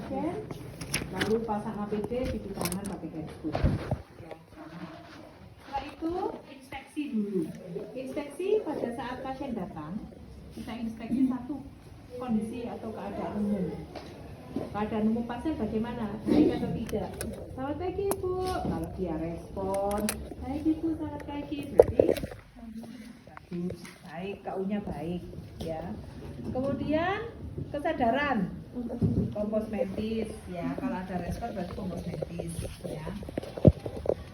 pasien, lalu pasang APD, cuci tangan pakai hand spray. Ya. Setelah itu inspeksi dulu. Inspeksi pada saat pasien datang, kita inspeksi satu kondisi atau keadaan umum. Keadaan umum pasien bagaimana? Baik atau tidak? Selamat pagi Bu. Kalau dia respon, baik Ibu, selamat pagi. Berarti bagus, baik, KU-nya baik, ya. Kemudian kesadaran, kompos medis, ya. Kalau ada respon berarti kompos medis, ya.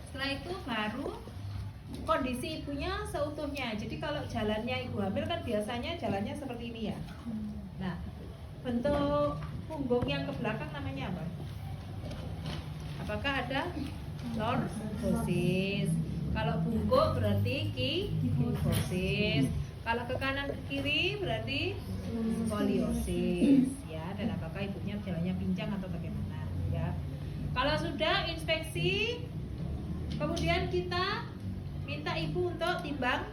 Setelah itu baru kondisi ibunya seutuhnya. Jadi kalau jalannya ibu hamil kan biasanya jalannya seperti ini ya. Nah, bentuk punggung yang ke belakang namanya apa? Apakah ada lordosis? Kalau bungkuk berarti kyphosis. Kalau ke kanan ke kiri berarti skoliosis, ya. Dan apakah ibunya jalannya pincang atau bagaimana, ya? Kalau sudah inspeksi, kemudian kita minta ibu untuk timbang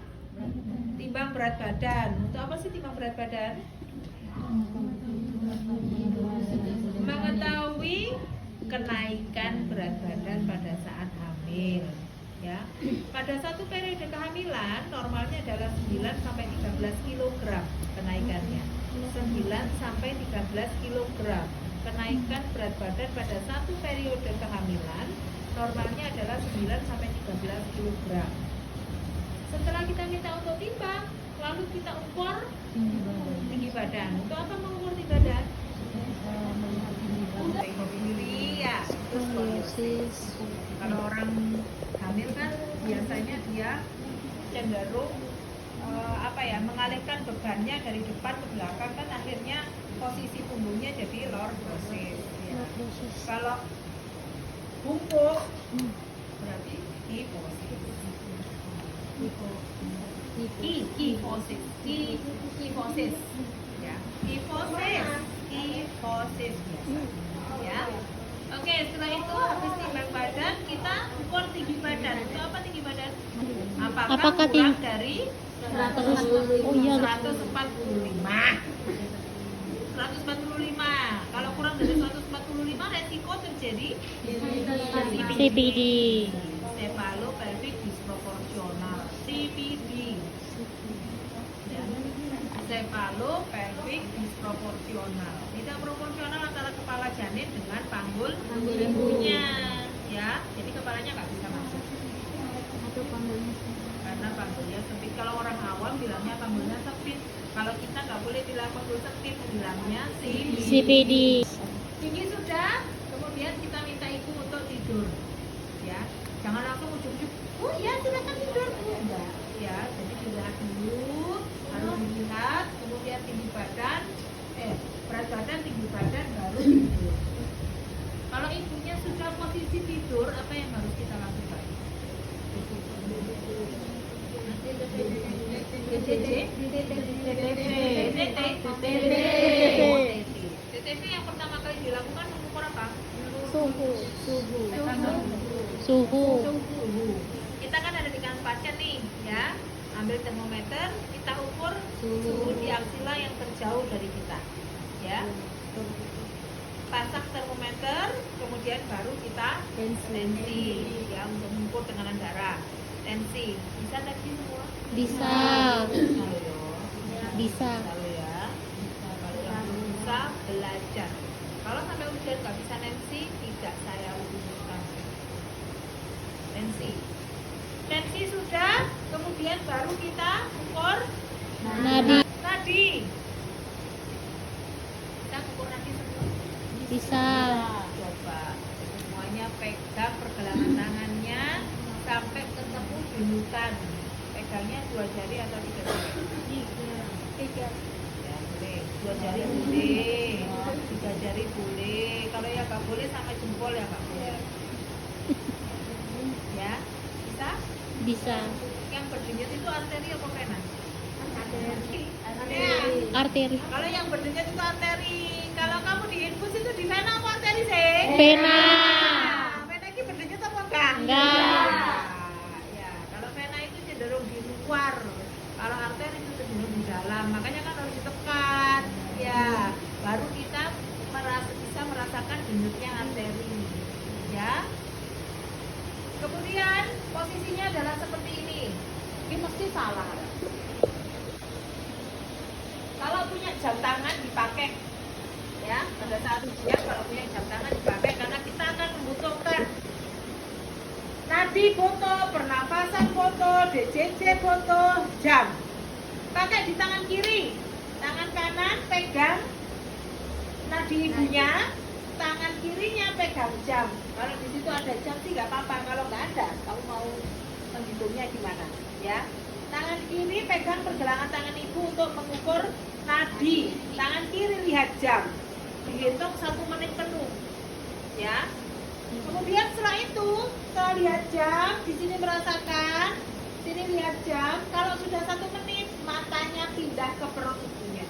berat badan. Untuk apa sih timbang berat badan? Mengetahui kenaikan berat badan pada saat hamil, ya. Pada satu periode kehamilan normalnya adalah 9 sampai 13 kg kenaikannya. 9 sampai 13 kg kenaikan berat badan pada satu periode kehamilan normalnya adalah 9 sampai 13 kg. Setelah kita minta untuk timbang, lalu kita ukur tinggi badan. Untuk apa mengukur tinggi badan? Untuk hipofili, ya. Terus skoliosis. Kalau orang hamil kan biasanya dia cenderung mengalihkan bebannya dari depan ke belakang, kan akhirnya posisi punggungnya jadi lordosis, ya. Kalau bungkuk berarti kyphosis. Kyphosis, ya. Kyphosis, ya. Oke, setelah itu habis timbang badan kita ukur tinggi badan. Itu apa tinggi badan? Apakah kurang dari 145? 145. Kalau kurang dari 145 resiko terjadi CPD. Cephalopelvic disproporsional, CPD. Ya. Cephalopelvic disproporsional. Tidak proporsional antara kepala janin dengan panggul ibunya, ya. Jadi kepalanya nggak bisa masuk. Karena panggulnya sempit. Kalau orang awam bilangnya panggulnya sempit. Kalau kita nggak boleh bilang panggul sempit, bilangnya CPD. Tinggi sudah, kemudian kita minta ibu untuk tidur, ya. Jangan langsung ujuk-ujuk, oh ya silakan tidur, enggak, ya. Jadi dilihat dulu, harus dilihat, kemudian tinggi badan, berat badan, tinggi badan, baru tidur. Kalau ibunya sudah posisi tidur, apa yang harus kita lakukan? TTV yang pertama kali dilakukan mengukur apa? Suhu. Kita kan ada di kanan pasien nih, ya. Ambil termometer, kita ukur suhu di aksila yang terjauh dari kita, ya. Pasang termometer, kemudian baru kita tensi, ya, untuk mengukur tekanan darah. Tensi, bisa tadi semua? Bisa. Bisa. Kalau ya, kalau yang belum bisa belajar. Kalau sampai ujian nggak bisa tensi, tidak saya usulkan. Tensi sudah, kemudian baru kita ukur nadi. Kita ukur nadi semua. Bisa. Coba semuanya pegang pergelangan tangannya sampai ketemu denyutan. Pegangnya 2 jari atau 3 jari? 3. Ya, boleh. 2 jari boleh, 3 jari boleh. Kalau yang nggak boleh sampai jempol ya nggak boleh. Ya, bisa? Yang berdenyut itu arteri atau vena? Arteri. Kalau yang berdenyut itu arteri. Kalau kamu di infus itu di vena apa arteri sih? Vena. Vena ini berdenyut apa enggak? Enggak. Ya, kalau vena itu cenderung di luar. Kalau arteri itu cenderung di dalam. Makanya kan harus ditekan. Ya, baru kita bisa merasakan salah. Kalau punya jam tangan dipakai, ya pada saat ujian kalau punya jam tangan dipakai karena kita akan membutuhkan nadi foto, pernafasan foto, DCC foto, jam. Pakai di tangan kiri, tangan kanan pegang nadi ibunya, tangan kirinya pegang jam. Kalau di situ ada jam sih nggak apa-apa, kalau nggak ada, kamu mau menghitungnya gimana? Ya, tangan kiri pegang pergelangan tangan ibu untuk mengukur nadi. Tangan kiri lihat jam, dihitung 1 menit penuh. Ya. Kemudian setelah itu, setelah lihat jam, di sini merasakan, sini lihat jam. Kalau sudah 1 menit, matanya pindah ke perut ibunya.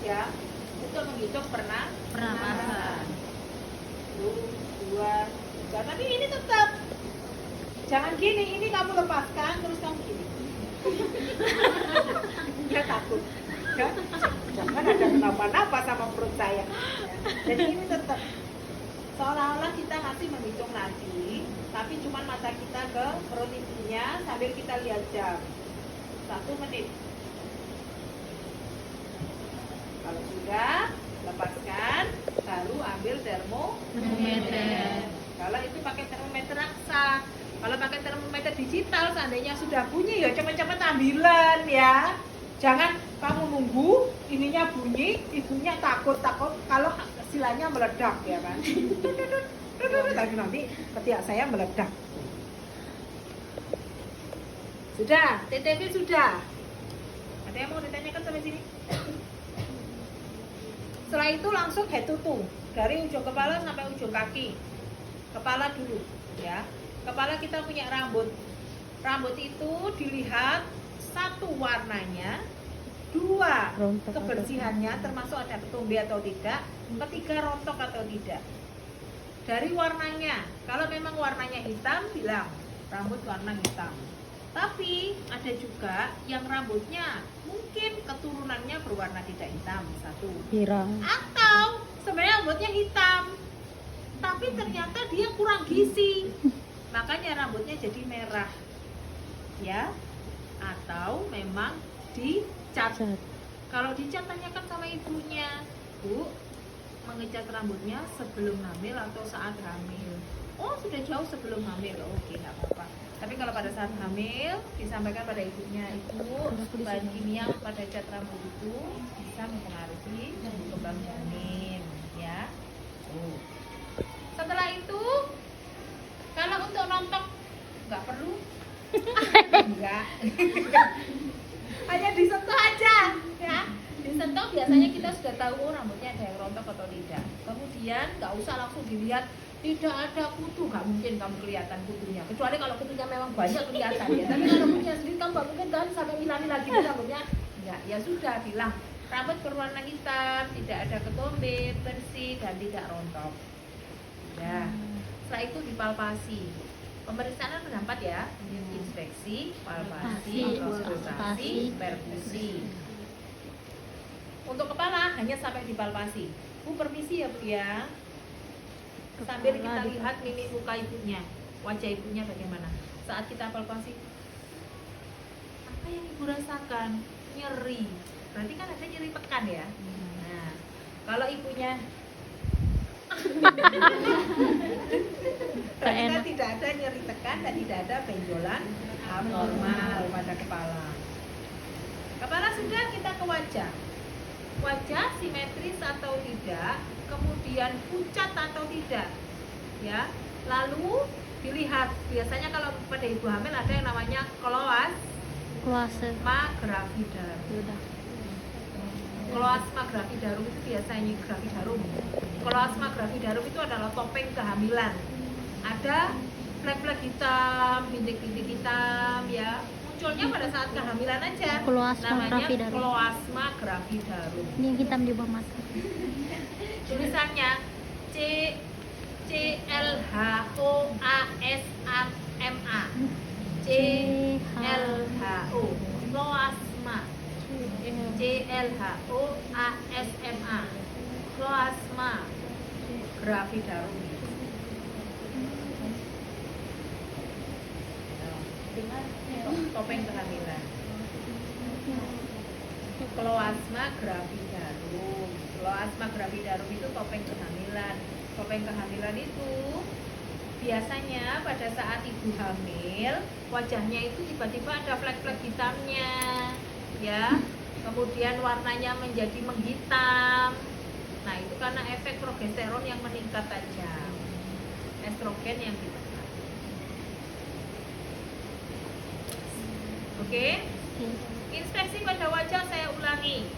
Ya, untuk menghitung pernapasan. 1, 2, 3. Tapi ini tetap jangan gini, ini kamu lepaskan terus kamu gini. Dia takut. Ya, jangan ada kenapa-napa sama perut saya. Ya. Jadi ini tetap seolah-olah kita masih menghitung nadi, tapi cuma mata kita ke perut ibunya sambil kita lihat jam. 1 menit. Kalau sudah, lepaskan, baru ambil termometer. Kalau itu pakai termometer raksa. Kalau pakai termometer digital, seandainya sudah bunyi ya cepet-cepet ambilan ya. Jangan kamu nunggu, ininya bunyi, ibunya takut kalau silanya meledak ya kan. Nanti ketiak saya meledak. Sudah, TTP sudah. Ada yang mau ditanyakan sampai sini? Setelah itu langsung head to toe, dari ujung kepala sampai ujung kaki. Kepala dulu, ya. Kepala kita punya rambut. Rambut itu dilihat 1 warnanya, 2 kebersihannya, termasuk ada ketumbi atau tidak, 3 rontok atau tidak. Dari warnanya, kalau memang warnanya hitam, bilang rambut warna hitam. Tapi ada juga yang rambutnya mungkin keturunannya berwarna tidak hitam, 1. Atau sebenarnya rambutnya hitam, tapi ternyata dia kurang gizi, makanya rambutnya jadi merah, ya. Atau memang dicat. Kalau dicat, tanyakan sama ibunya, Bu, mengecat rambutnya sebelum hamil atau saat hamil? Oh, sudah jauh sebelum hamil. Oke, nggak apa-apa. Tapi kalau pada saat hamil, disampaikan pada ibunya, Ibu, bahan kimia pada cat rambut itu bisa mempengaruhi tumbuh kembang janin, ya. Setelah itu, kalau untuk rontok nggak perlu. Enggak. Hanya disentuh aja, ya. Disentuh biasanya kita sudah tahu rambutnya ada yang rontok atau tidak. Kemudian nggak usah langsung dilihat, tidak ada kutu, nggak mungkin kamu kelihatan kutunya. Kecuali kalau kutunya memang banyak kelihatan ya. Tapi kalau rambutnya sendiri kamu nggak mungkin kan sampai hilangin lagi rambutnya. Enggak, ya sudah bilang rambut berwarna hitam, tidak ada ketombe, bersih dan tidak rontok. Ya. Setelah itu dipalpasi. Pemeriksaan ada 4 ya, inspeksi, palpasi, auskultasi, perkusi. Untuk kepala hanya sampai dipalpasi. Bu, permisi ya Bu ya. Sambil kita lihat mimik muka ibunya, wajah ibunya bagaimana. Saat kita palpasi, apa yang ibu rasakan? Nyeri. Berarti kan ada nyeri tekan ya. Nah, kalau ibunya ternyata tidak ada nyeri tekan dan tidak ada benjolan abnormal pada kepala. Kepala sudah, kita ke wajah. Wajah simetris atau tidak, kemudian pucat atau tidak, ya. Lalu dilihat, biasanya kalau pada ibu hamil ada yang namanya kloasma gravidarum. Kloasma gravidarum itu biasanya gravidarum. Kloasma gravidarum itu adalah topeng kehamilan. Ada flek-flek hitam, bintik-bintik hitam, ya. Munculnya pada saat kehamilan aja. Namanya kloasma gravidarum. Ini yang hitam di bawah mata. Tulisannya CLHOASMA. CLHO kloasma. CLHOASMA. Kloasma gravidarum. Dengar? topeng kehamilan. Kloasma gravidarum. Kloasma gravidarum itu topeng kehamilan. Topeng kehamilan itu biasanya pada saat ibu hamil, wajahnya itu tiba-tiba ada flek-flek hitamnya, ya. Kemudian warnanya menjadi menghitam. Nah, itu karena efek progesteron yang meningkat tajam, estrogen yang ditekan. Oke? Inspeksi pada wajah saya ulangi.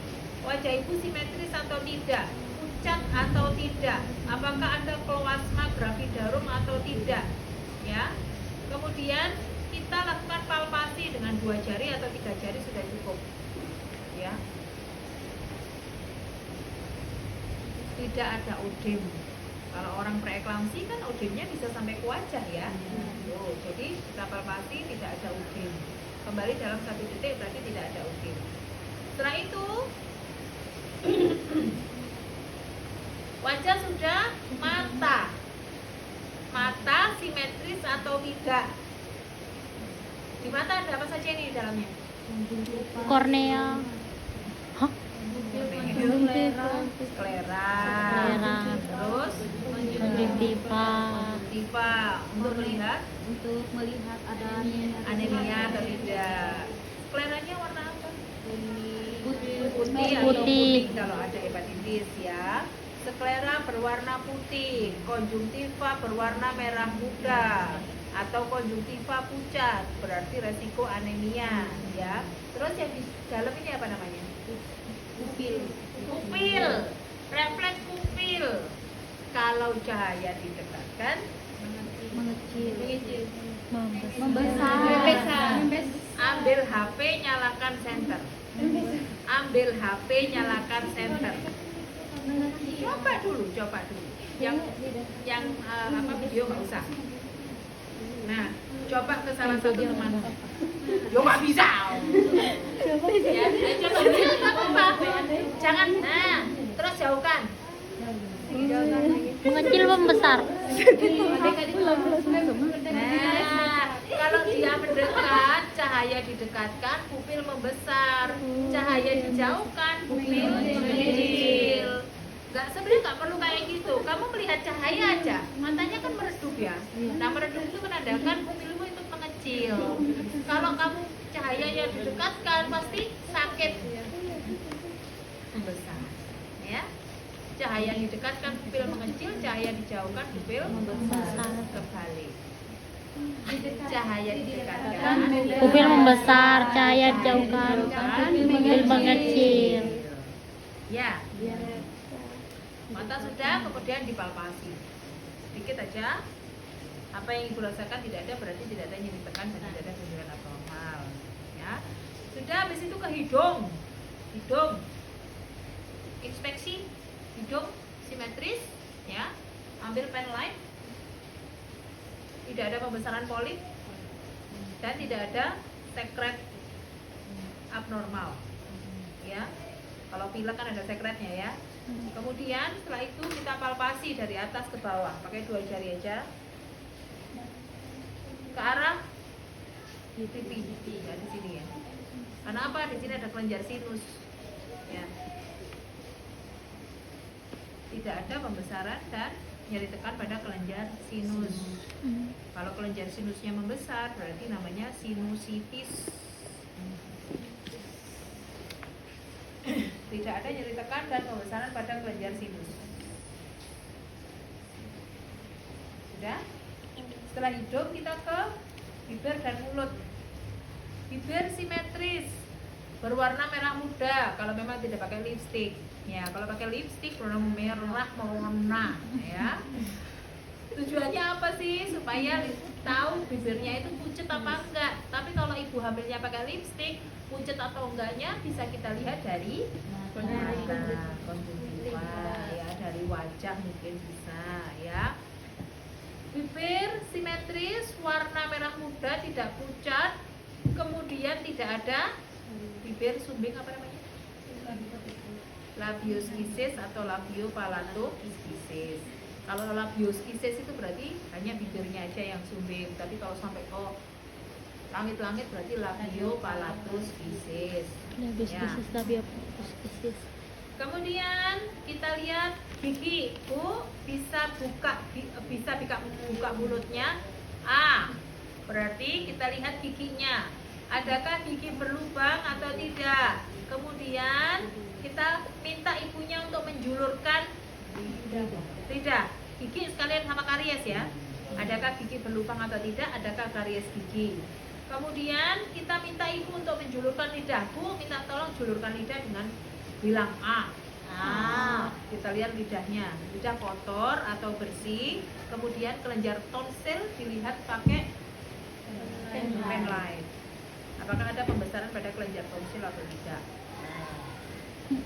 Wajah ibu simetris atau tidak? Pucat atau tidak? Apakah ada kloasma gravidarum atau tidak? Ya. Kemudian kita lakukan palpasi dengan 2 jari atau 3 jari sudah cukup. Ya. Tidak ada odem. Kalau orang preeklamsi kan odemnya bisa sampai ke wajah ya. Jadi kita palpasi tidak ada odem. Kembali dalam 1 detik berarti tidak ada odem. Setelah itu wajah sudah, mata simetris atau tidak? Di mata ada apa saja ini di dalamnya? Kornea. Hah? Sklera, terus Konjungtiva. untuk melihat ada anemia atau tidak. Skleranya warna apa? Putih atau Putih. putih kalau ada hepatitis ya. Sklera berwarna putih, konjungtiva berwarna merah muda atau konjungtiva pucat, berarti resiko anemia ya. Terus yang di dalam ini apa namanya? Pupil, refleks pupil. Kalau cahaya didekatkan mengecil, Membesar. ambil HP, nyalakan senter. Ambil HP, nyalakan senter. Coba dulu. Yang apa video nggak usah. Nah, coba ke salah satu teman. Yo nggak bisa. Ya, coba apa? Jangan. Nah, terus jauhkan. Mengecil membesar. Nah, kalau dia mendekat, cahaya didekatkan, pupil membesar. Cahaya dijauhkan, pupil mengecil. Sebenarnya nggak perlu kayak gitu. Kamu melihat cahaya aja, matanya kan meredup ya. Nah, meredup itu menandakan pupilmu itu mengecil. Kalau kamu cahayanya didekatkan, pasti sakit membesar. Ya. Cahaya didekatkan, pupil mengecil. Cahaya dijauhkan, pupil membesar. Kebalik. Cahaya didekatkan, Pupil membesar, cahaya dijauhkan, pupil mengecil. Ya. Mata sudah, kemudian dipalpasi. Sedikit aja. Apa yang ibu rasakan tidak ada, berarti tidak ada nyeri tekan dan tidak ada gejala abnormal. Ya. Sudah, habis itu ke hidung. Hidung. Inspeksi hidung simetris, ya. Ambil pen light. Tidak ada pembesaran polip dan tidak ada sekret abnormal. Ya. Kalau pilek kan ada sekretnya ya. Kemudian setelah itu kita palpasi dari atas ke bawah pakai 2 jari aja ke arah pipi ya, di sini ya. Karena apa? Di sini ada kelenjar sinus ya. Tidak ada pembesaran dan nyeri tekan pada kelenjar sinus. Kalau kelenjar sinusnya membesar berarti namanya sinusitis. Tidak ada nyeri tekan dan pembesaran pada kelenjar sinus. Sudah? Setelah hidung kita ke bibir dan mulut. Bibir simetris, berwarna merah muda kalau memang tidak pakai lipstik. Ya, kalau pakai lipstik warna merah mewarna ya. Tujuannya apa sih? Supaya tahu bibirnya itu pucat apa enggak. Tapi kalau ibu hamilnya pakai lipstik, pucat atau enggaknya bisa kita lihat dari mata, konjungtiva, ya, dari wajah mungkin bisa, ya. Bibir simetris, warna merah muda, tidak pucat, kemudian tidak ada bibir sumbing apa namanya? Labioskisis atau labiopalatoskisis. Kalau labioskisis itu berarti hanya bibirnya aja yang sumbing, tapi kalau sampai Langit-langit berarti labiopalatus fisis. Labiostasis, labiostasis. Kemudian kita lihat gigi, Bu, bisa buka mulutnya. A. Berarti kita lihat giginya. Adakah gigi berlubang atau tidak? Kemudian kita minta ibunya untuk menjulurkan. Tidak. Gigi sekalian sama karies ya. Adakah gigi berlubang atau tidak? Adakah karies gigi? Kemudian kita minta ibu untuk menjulurkan lidah. Bu, minta tolong julurkan lidah dengan bilang A. Kita lihat lidahnya. Lidah kotor atau bersih. Kemudian kelenjar tonsil dilihat pakai pen light. Apakah ada pembesaran pada kelenjar tonsil atau tidak?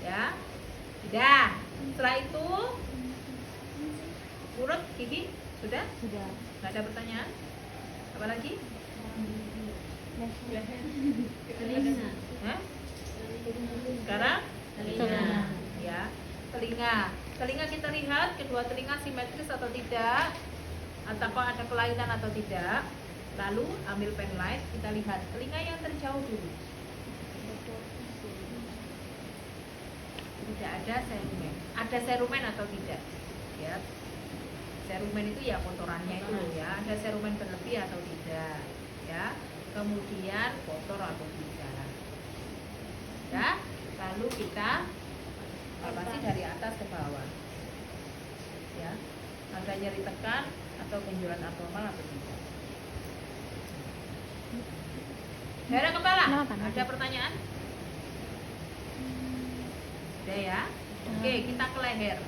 Ya. Tidak. Setelah itu urut gigi sudah? Sudah. Nggak ada pertanyaan? Apa lagi? Hah? Sekarang? Telinga. Ya. Telinga kita lihat kedua telinga simetris atau tidak, atau ada kelainan atau tidak. Lalu ambil pen light, kita lihat telinga yang terjauh dulu. Tidak ada serumen. Ada serumen atau tidak? Ya. Serumen itu ya kotorannya itu loh ya. Ada serumen berlebih atau tidak? Ya. Kemudian kotor atau tidak? Ya. Lalu kita palpasi dari atas ke bawah. Ya. Ada nyeri tekan atau benjolan abnormal atau tidak? Daerah kepala. Ada pertanyaan? Sudah ya. Oke, kita ke leher.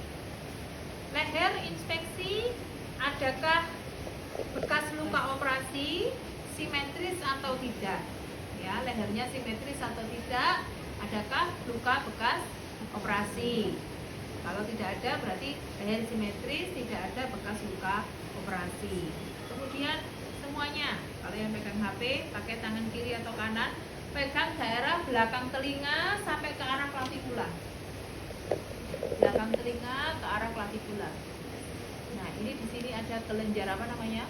Leher inspeksi, adakah bekas luka operasi, simetris atau tidak? Ya, lehernya simetris atau tidak? Adakah luka bekas operasi? Kalau tidak ada berarti leher simetris, tidak ada bekas luka operasi. Kemudian semuanya, kalau yang pegang HP pakai tangan kiri atau kanan, pegang daerah belakang telinga sampai ke arah klavikula. Belakang telinga ke arah klavikula. Nah, ini di sini ada kelenjar apa namanya?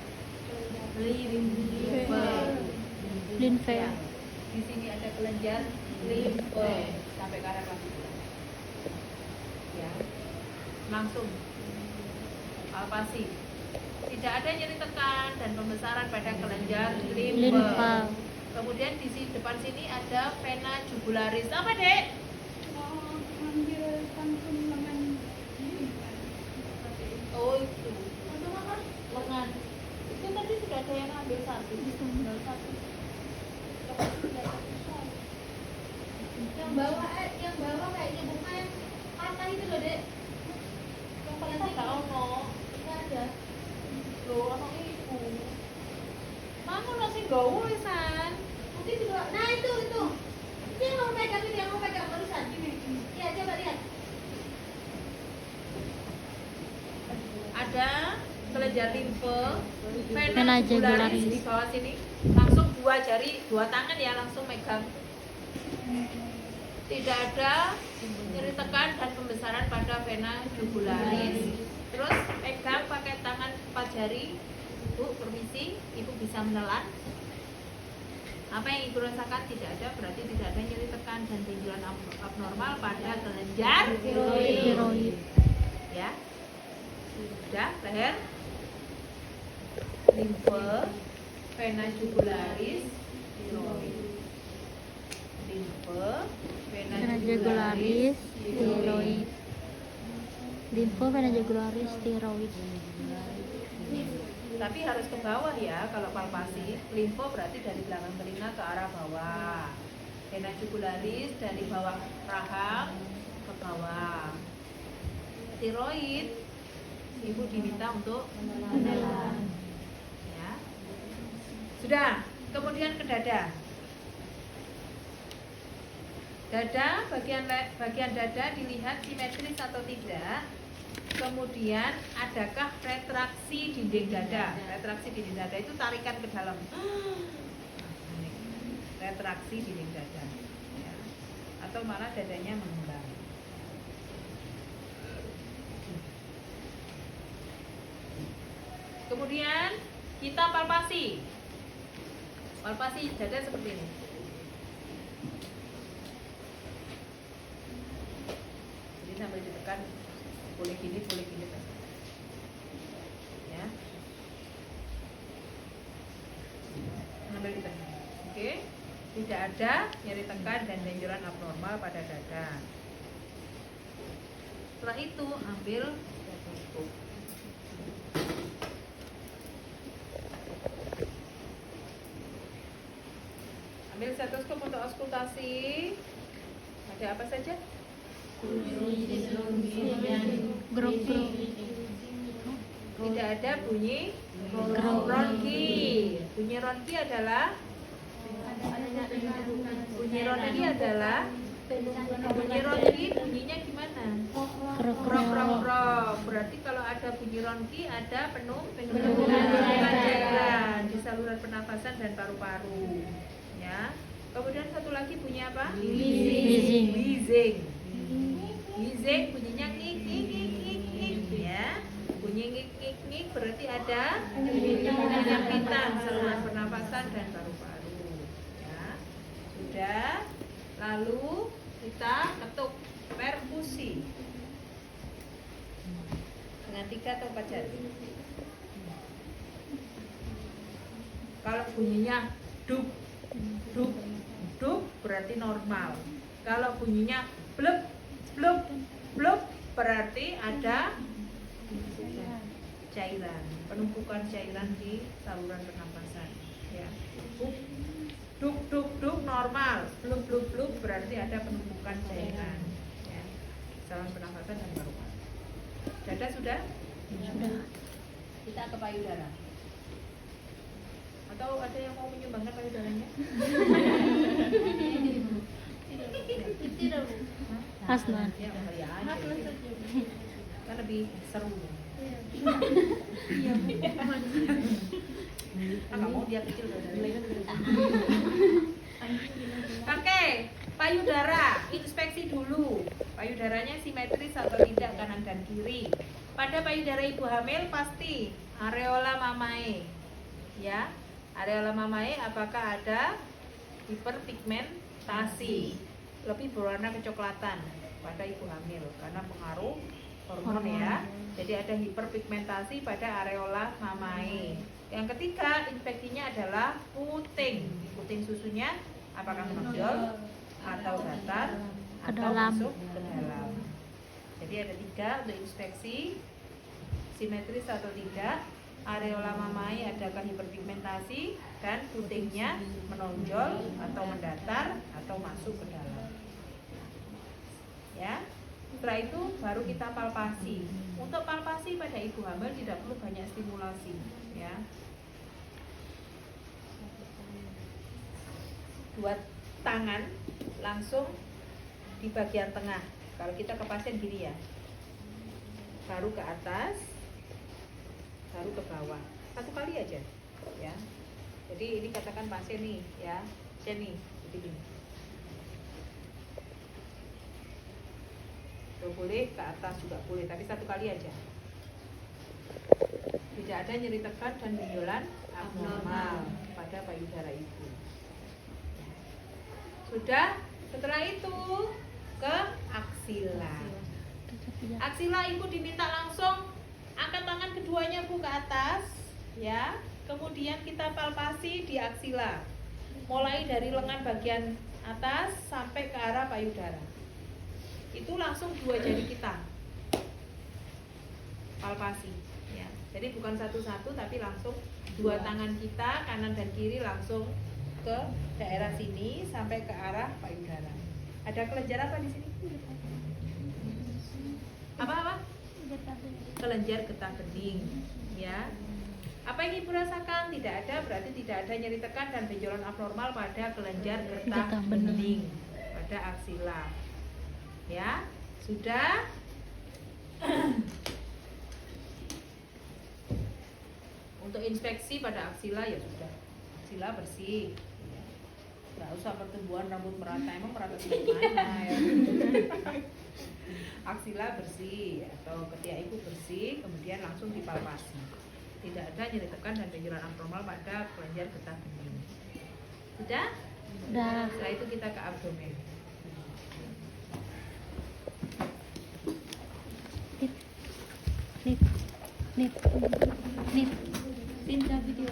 Limfe. Ya. Di sini ada kelenjar limfe sampai ke arah klavikula. Ya. Langsung palpasi. Tidak ada nyeri tekan dan pembesaran pada kelenjar limfe. Kemudian di sini, depan sini ada vena jugularis. Apa, Dek? Oh, itu. Lengan. Itu tadi sudah ada yang ambil satu. Tinggal satu. Yang bawah kayaknya bukan patah itu loh, Dek. Yang paling tinggi. Tidak ada. Loh, anak ibu. Mama nasi gaul san. Mungkin juga. Nah itu. Itu yang mau pegang ini, yang mau pegang barusan. Iya, coba lihat. Ada kelenjar limfe, vena jugularis di bawah sini. Langsung dua jari, dua tangan ya langsung megang. Tidak ada nyeri tekan dan pembesaran pada vena jugularis. Terus pegang pakai tangan 4 jari. Ibu, permisi, ibu bisa menelan. Apa yang ibu rasakan tidak ada, berarti tidak ada nyeri tekan dan benjolan abnormal pada kelenjar tiroid. Ya. Sudah, leher, limfe, vena jugularis, tiroid. Limfe, vena jugularis, tiroid. Limfe, vena jugularis, tiroid. Tapi harus ke bawah ya kalau palpasi. Limfe berarti dari belakang telinga ke arah bawah. Vena jugularis dari bawah rahang ke bawah. Tiroid, ibu diminta untuk menelan. Ya. Sudah. Kemudian ke dada. Dada, bagian dada dilihat simetris atau tidak. Kemudian adakah retraksi dinding dada? Retraksi dinding dada itu tarikan ke dalam. Retraksi dinding dada. Ya. Atau malah dadanya mengembang. Kemudian kita palpasi. Palpasi dada seperti ini. Jadi sambil ditekan, boleh gini, ya. Sambil ditekan. Oke. Tidak ada nyeri tekan dan benjolan abnormal pada dada. Setelah itu ambil stetoskop. Ambil stetoskop untuk auskultasi. Ada apa saja? Grok-grok. Tidak ada bunyi ronki. Bunyi ronki adalah bunyinya gimana? Krok. Berarti kalau ada bunyi ronki ada penumpukan cairan di saluran pernafasan dan paru-paru. Ya. Kemudian satu lagi bunyi apa? Wheezing. Wheezing bunyinya ngik ya. Bunyi ngik berarti ada penyempitan saluran pernafasan dan paru-paru. Ya. Sudah. Lalu kita ketuk perkusi dengan 3 atau 4 jari. Kalau bunyinya duk berarti normal. Kalau bunyinya blub berarti ada cairan, penumpukan cairan di saluran pernapasan. Ya. Duk normal, blub berarti ada penumpukan cairan. Ya. Saluran pernapasan dan paru-paru. Dada sudah? Sudah. Kita ke payudara. Atau ada yang mau menyumbangkan payudaranya? Hasna. Ya, kali aja. Kan lebih seru. Kamu dia kecil Oke, payudara, inspeksi dulu. Payudaranya simetris atau tidak kanan dan kiri. Pada payudara ibu hamil pasti areola mamae. Ya, areola mamae apakah ada hiperpigmentasi, lebih berwarna kecoklatan pada ibu hamil karena pengaruh hormon ya. Jadi ada hiperpigmentasi pada areola mamae. Yang ketiga, infeksinya adalah puting. Puting susunya apakah menonjol atau datar atau masuk ke dalam. Jadi ada 3 untuk inspeksi, simetris atau tidak, areola mamae adakah hiperpigmentasi, dan putingnya menonjol atau mendatar atau masuk ke dalam. Ya. Setelah itu baru kita palpasi. Untuk palpasi pada ibu hamil tidak perlu banyak stimulasi, ya. 2 tangan langsung di bagian tengah. Kalau kita ke pasien gini ya. Baru ke atas, baru ke bawah. 1 kali aja, ya. Jadi ini katakan pasien nih, ya. Pasien nih, jadi gini. Boleh ke atas juga boleh, tapi 1 kali aja. Tidak ada nyeri tekan dan benjolan abnormal pada payudara ibu. Sudah. Setelah itu ke aksila. Aksila ibu diminta langsung angkat tangan keduanya bu ke atas, ya. Kemudian kita palpasi di aksila, mulai dari lengan bagian atas sampai ke arah payudara. Itu langsung 2 jari kita palpasi, ya. Jadi bukan satu-satu tapi langsung 2 tangan kita kanan dan kiri langsung ke daerah sini sampai ke arah payudara. Ada kelenjar apa di sini? Apa? Kelenjar getah bening, ya. Apa yang ibu rasakan? Tidak ada, berarti tidak ada nyeri tekan dan benjolan abnormal pada kelenjar getah bening pada aksila. Ya, sudah. Untuk inspeksi pada aksila ya sudah. Aksila bersih. Nggak usah pertumbuhan rambut merata, emang merata di mana ya. Aksila bersih atau ketiak ibu bersih, kemudian langsung dipalpasi. Tidak ada nyeri tekan dan benjolan abnormal pada kelenjar getah bening. Sudah? Udah. Setelah itu kita ke abdomen. Nit. Nit. Nit. Pindah video.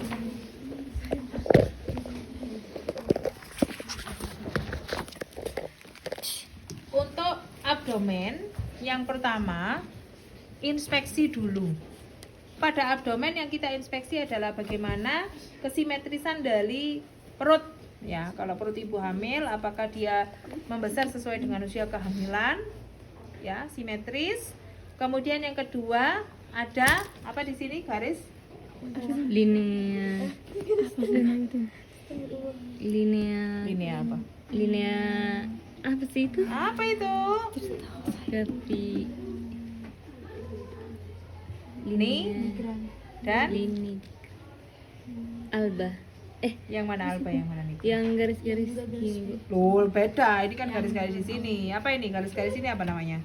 Untuk abdomen, yang pertama inspeksi dulu. Pada abdomen yang kita inspeksi adalah bagaimana kesimetrisan dari perut. Ya, kalau perut ibu hamil, apakah dia membesar sesuai dengan usia kehamilan? Ya, simetris. Kemudian yang kedua ada apa di sini garis? Linea. Linea. Linea apa? Linea apa sih itu? Apa itu? Tapi Ini dan Lini Alba. yang mana alba yang mana nih? Yang garis-garis gini. Loh, beda. Ini kan garis-garis di sini. Apa ini? Garis-garis ini apa namanya?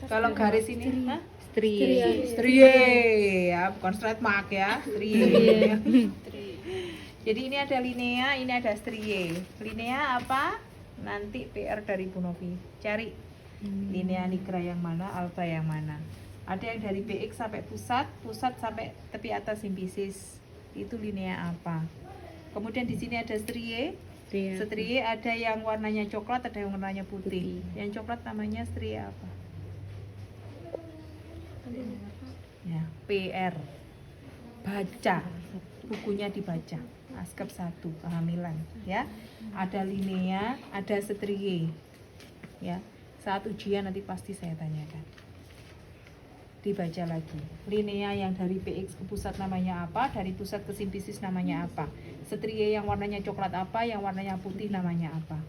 Kalau garis ini, hah? Strie. Strie. Ya, bukan straight mark ya. Strie. Jadi ini ada linea, ini ada strie. Linea apa? Nanti PR dari Bu Novi. Cari linea nigra yang mana, alba yang mana. Ada yang dari BX sampai pusat, pusat sampai tepi atas simpisis. Itu linea apa? Kemudian di sini ada strie. Strie ada yang warnanya coklat, ada yang warnanya putih. Yang coklat namanya strie apa? Ya, PR. Baca. Bukunya dibaca. Askep 1 kehamilan, ya. Ada linea, ada strie. Ya. Saat ujian nanti pasti saya tanyakan. Dibaca lagi. Linea yang dari PX ke pusat namanya apa, dari pusat ke simpisis namanya apa. Strie yang warnanya coklat apa, yang warnanya putih namanya apa.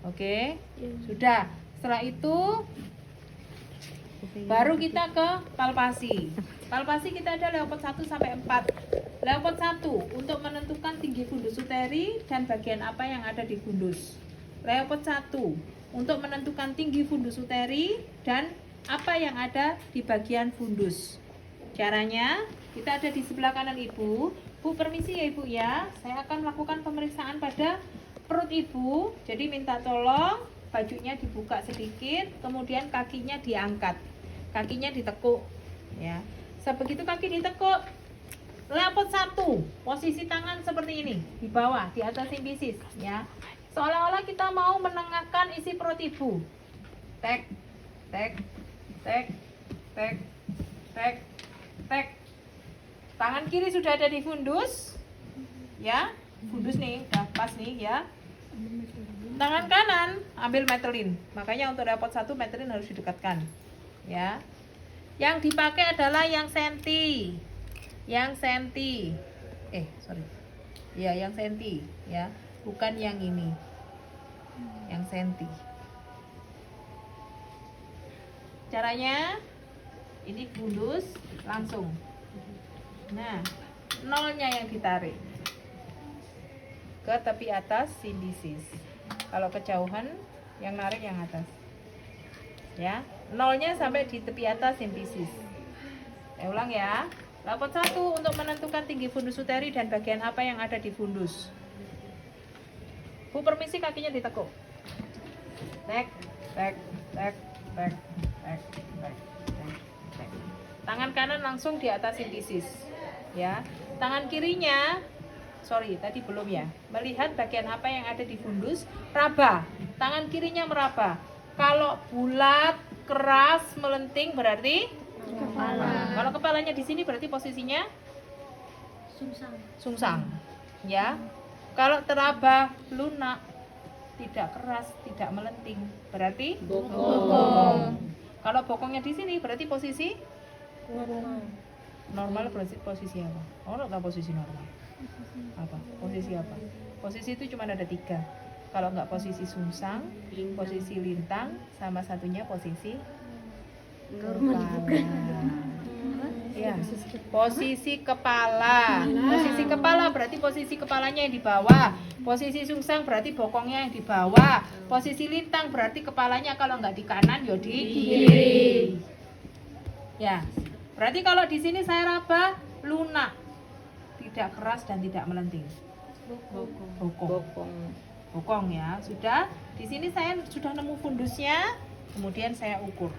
Oke? Sudah. Setelah itu baru kita ke palpasi. Palpasi kita ada leopard 1 sampai 4. Leopard 1 untuk menentukan tinggi fundus uteri dan bagian apa yang ada di fundus. Leopard 1 untuk menentukan tinggi fundus uteri dan apa yang ada di bagian fundus. Caranya, kita ada di sebelah kanan ibu. Bu, permisi ya ibu ya. Saya akan melakukan pemeriksaan pada perut ibu. Jadi minta tolong bajunya dibuka sedikit, kemudian kakinya diangkat. Kakinya ditekuk, ya. Sebegitu kaki ditekuk, leopard 1, posisi tangan seperti ini, di bawah, di atas simpisis, ya. Seolah-olah kita mau menengahkan isi perut ibu. Tek, tek, tek, tek, tek, tek. Tangan kiri sudah ada di fundus, ya. Fundus nih, udah pas nih, ya. Tangan kanan ambil metelin. Makanya untuk leopard 1 metelin harus didekatkan. Ya. Yang dipakai adalah yang senti. Yang senti. Sorry. Ya, yang senti, ya. Bukan yang ini. Yang senti. Caranya ini fundus langsung. Nah, nolnya yang ditarik ke tepi atas simpisis. Kalau kejauhan yang narik yang atas. Ya, nolnya sampai di tepi atas simpisis. Saya ulang ya. Leopard 1 untuk menentukan tinggi fundus uteri dan bagian apa yang ada di fundus. Bu, permisi kakinya ditekuk. Tek, tek, tek, tek, tek, tek, tek, tek. Tangan kanan langsung di atas simpisis. Ya. Tangan kirinya tadi belum ya. Melihat bagian apa yang ada di fundus, raba. Tangan kirinya meraba. Kalau bulat, keras, melenting berarti kepala. Kalau kepalanya di sini berarti posisinya sungsang. Ya. Kalau teraba, lunak, tidak keras, tidak melenting, berarti bokong. Kalau bokongnya di sini berarti posisi normal. Posisi apa? Oh, enggak posisi normal. Apa? Posisi apa? Posisi itu cuma ada 3. Kalau nggak posisi sungsang, posisi lintang, sama satunya posisi kepala. Ya, posisi kepala. Posisi kepala berarti posisi kepalanya yang di bawah. Posisi sungsang berarti bokongnya yang di bawah. Posisi lintang berarti kepalanya kalau nggak di kanan ya di kiri. Ya, berarti kalau di sini saya raba lunak, tidak keras dan tidak melenting. Bokong. Bokong. Bokong ya. Sudah. Di sini saya sudah nemu fundusnya. Kemudian saya ukur.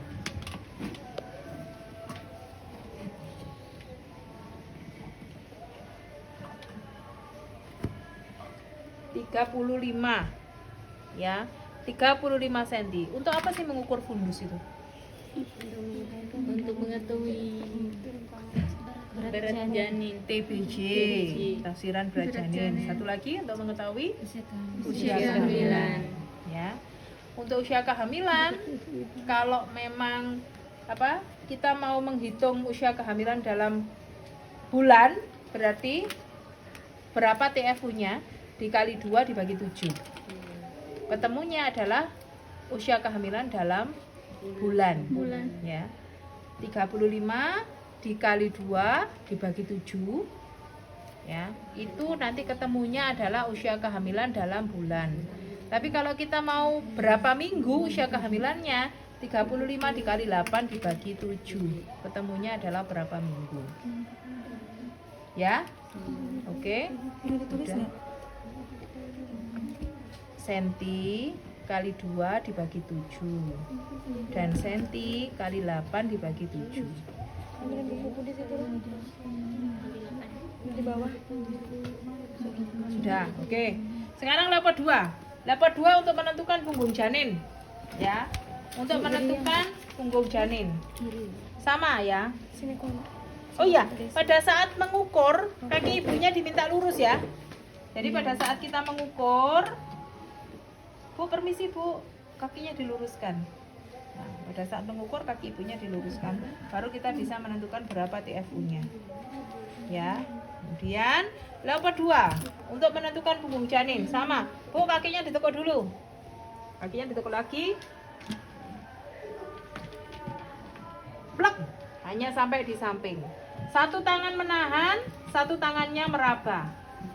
...35 ya, 35 cm. Untuk apa sih mengukur fundus itu? Untuk mengetahui berat janin. TBJ, tafsiran berat janin. Satu lagi untuk mengetahui Usia kehamilan. ya. Untuk usia kehamilan, kalau memang kita mau menghitung usia kehamilan dalam bulan, berarti berapa TFU-nya dikali 2 dibagi 7. Ketemunya adalah usia kehamilan dalam bulan. Ya. 35 dikali 2 dibagi 7. Ya, itu nanti ketemunya adalah usia kehamilan dalam bulan. Tapi kalau kita mau berapa minggu usia kehamilannya, 35 dikali 8 dibagi 7. Ketemunya adalah berapa minggu. Ya? Oke. Udah. Senti kali 2 dibagi 7. Dan senti kali 8 dibagi 7. Di bawah. Sudah, oke. Sekarang level 2. Level 2 untuk menentukan punggung janin. Ya. Untuk menentukan punggung janin. Sama ya. Sini kon. Oh iya, pada saat mengukur kaki ibunya diminta lurus ya. Jadi pada saat kita mengukur, Bu permisi Bu, kakinya diluruskan. Nah, pada saat mengukur kaki ibunya diluruskan, baru kita bisa menentukan berapa TFU-nya. Ya. Kemudian level 2 untuk menentukan punggung janin sama. Bu kakinya ditekuk dulu. Kakinya ditekuk lagi. Plek. Hanya sampai di samping. Satu tangan menahan, satu tangannya meraba.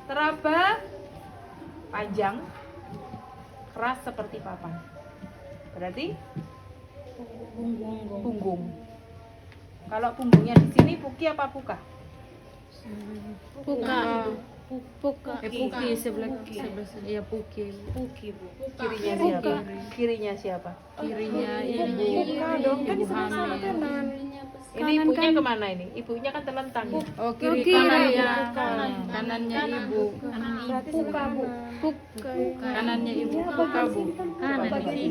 Teraba panjang, keras seperti papan. Berarti punggung. Kalau punggungnya di sini puki apa puka? Puka. Puka. Puki sebelah ya puki. Kirinya siapa? Kirinya siapa? Kirinya ibu. Puka dong, kan Ibu di sebelah sana hamil. kanan. Ini ibunya kemana ini? Ibunya kan telentang. Oh kiri Kiri, kanannya. kanan. Kanannya ibu. Berarti sebelah Bu. Puka. Kanannya ibu. Puka bu. Kanan di sini.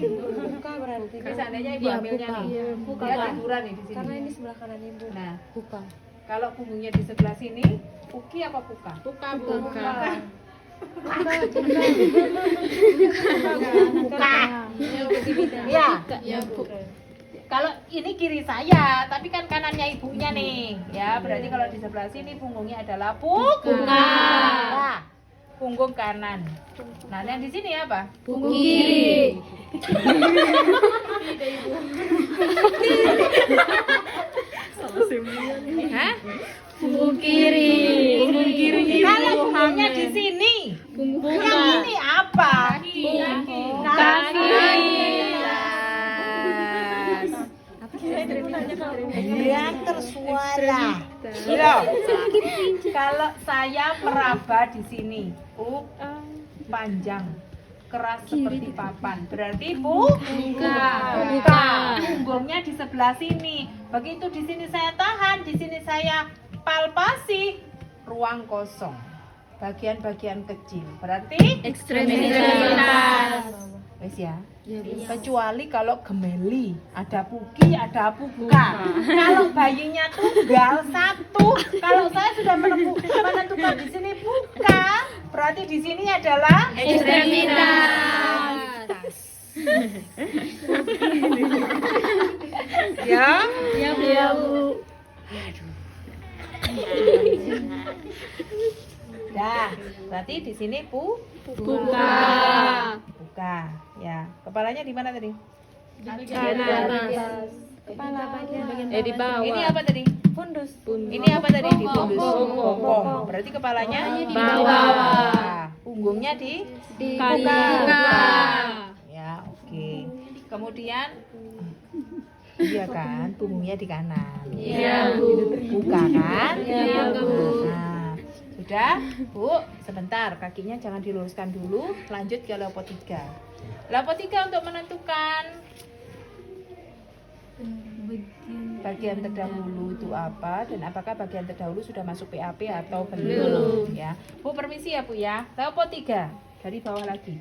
Puka berarti. Ini seandainya ibu Iya, hamilnya puka. nih. Puka. Dia tiduran nih di sini. Karena ini sebelah kanan Ibu. Nah, Puka. kalau punggungnya di sebelah sini, puki apa puka? Puka. Iya. Ya bu. Kalau ini kiri saya, tapi kan kanannya ibunya nih. Ya, berarti kalau di sebelah sini punggungnya adalah puka. Nah, punggung kanan. Nah, yang di sini apa? Punggung kiri. Hah? Punggung kiri. Punggung kiri. Kalau punggungnya di sini, yang ini apa? Kaki. Yang tersuara. Loh, kalau saya meraba di sini, panjang, keras seperti papan, berarti buka. Punggungnya di sebelah sini. Begitu di sini saya tahan, di sini saya palpasi, ruang kosong, bagian-bagian kecil, berarti Ekstremitas. wes ya. Ya, Bu. Kecuali kalau gemeli, ada puki, ada puka. Kalau bayinya tunggal satu, kalau saya sudah menentukan di sini puka, berarti di sini adalah Ekstremitas. ya. Ya bu. Dah, berarti di sini Puka. buka. Ya, kepalanya di mana tadi? Kanan. Kepala bagian. Di bawah. Ini apa tadi? Fundus. Ini apa tadi di fundus? Bokong. Berarti kepalanya di Bawah. Punggungnya di Puka. ya, oke. Kemudian iya kan, punggungnya di kanan. Iya, Bu. Buka kan? Iya, Bu. Nah, Sudah, Bu, sebentar, kakinya jangan diluruskan dulu, lanjut ke leopard 3. Leopard 3 untuk menentukan bagian terdahulu itu apa dan apakah bagian terdahulu sudah masuk PAP atau belum ya. Bu, permisi ya Bu ya. Leopard 3 dari bawah lagi.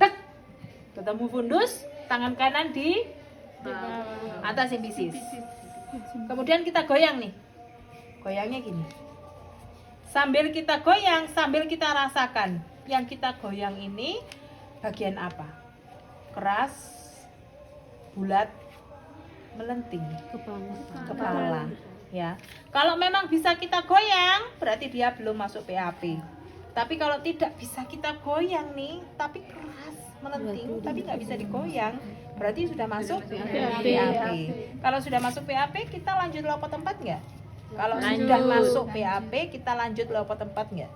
Tek. Ketemu fundus, tangan kanan di atas simpisis. Kemudian kita goyang nih. Goyangnya gini. Sambil kita goyang, sambil kita rasakan yang kita goyang ini bagian apa? Keras, bulat, melenting, kepala. Ya. Kalau memang bisa kita goyang, berarti dia belum masuk PAP. Tapi kalau tidak bisa kita goyang nih, tapi keras, melenting, tapi nggak bisa digoyang, berarti sudah masuk PAP. Kalau sudah masuk PAP, kita lanjut leopard 4 nggak? Kalau sudah masuk PAP, kita lanjut leopard 4 nggak?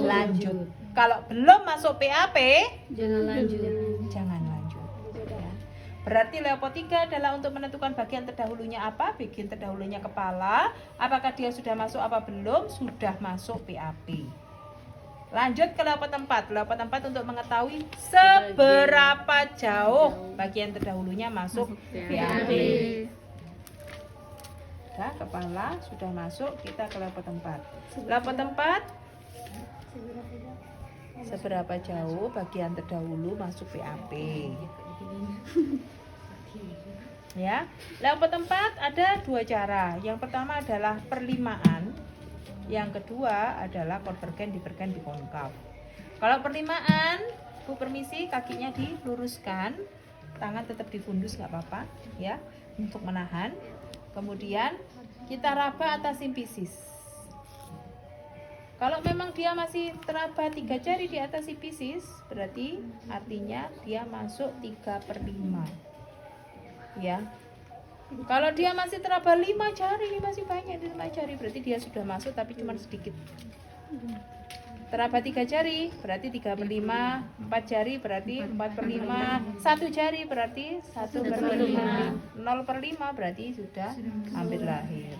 Lanjut. Kalau belum masuk PAP, jangan lanjut. Ya. Berarti leopard 3 adalah untuk menentukan bagian terdahulunya apa? Bagian terdahulunya kepala. Apakah dia sudah masuk apa belum? Sudah masuk PAP. Lanjut ke leopard 4. Leopard 4 untuk mengetahui seberapa jauh bagian terdahulunya masuk PAP. Sudah, kepala sudah masuk, kita ke leopard 4. Leopard 4 seberapa jauh bagian terdahulu masuk PAP. Ya, leopard 4 ada dua cara. Yang pertama adalah perlimaan. Yang kedua adalah konvergen, divergen, bikonkav. Kalau perlimaan, Bu permisi kakinya diluruskan, tangan tetap difundus nggak apa-apa, ya, untuk menahan. Kemudian kita raba atas simpisis. Kalau memang dia masih teraba 3 jari di atas simpisis, berarti artinya dia masuk 3/5. Ya. Kalau dia masih teraba 5 jari, ini masih banyak di 5 jari, berarti dia sudah masuk tapi cuma sedikit. Teraba 3 jari berarti 3/5, 4 jari berarti 4/5, 1 jari berarti 1/5, 0/5 berarti sudah hampir lahir.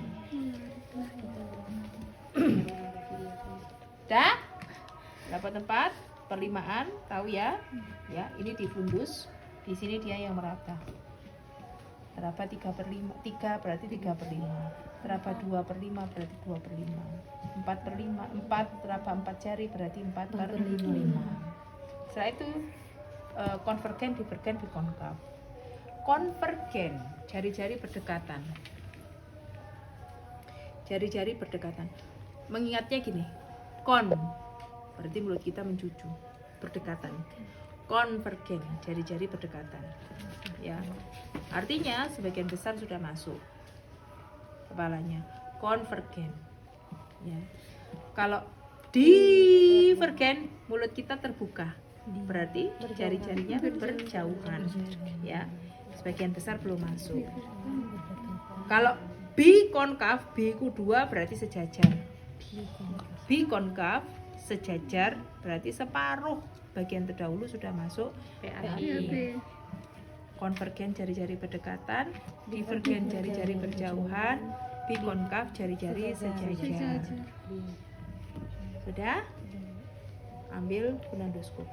Dah? Dapat tempat perlimaan, tahu ya? Ya, ini difundus, di sini dia yang merata. Teraba 3/5, 3 berarti 3/5. Teraba 2/5 berarti 2/5. 4/5, 4 teraba 4 jari berarti 4/5. Setelah itu konvergen, divergen, bikonkav. Konvergen, jari-jari berdekatan. Jari-jari berdekatan. Mengingatnya gini, kon berarti mulut kita mencucu, berdekatan. Konvergen, jari-jari berdekatan. Ya. Artinya sebagian besar sudah masuk kepalanya. Konvergen. Ya. Kalau divergen, mulut kita terbuka. Berarti jari-jarinya berjauhan. Ya. Sebagian besar belum masuk. Kalau bikonkav, B ku 2 berarti sejajar. Bikonkav sejajar berarti separuh bagian terdahulu sudah masuk PAP. Konvergen jari-jari berdekatan, divergen jari-jari berjauhan, bikonkav jari-jari sejajar. Sudah? Ambil gunandoskop.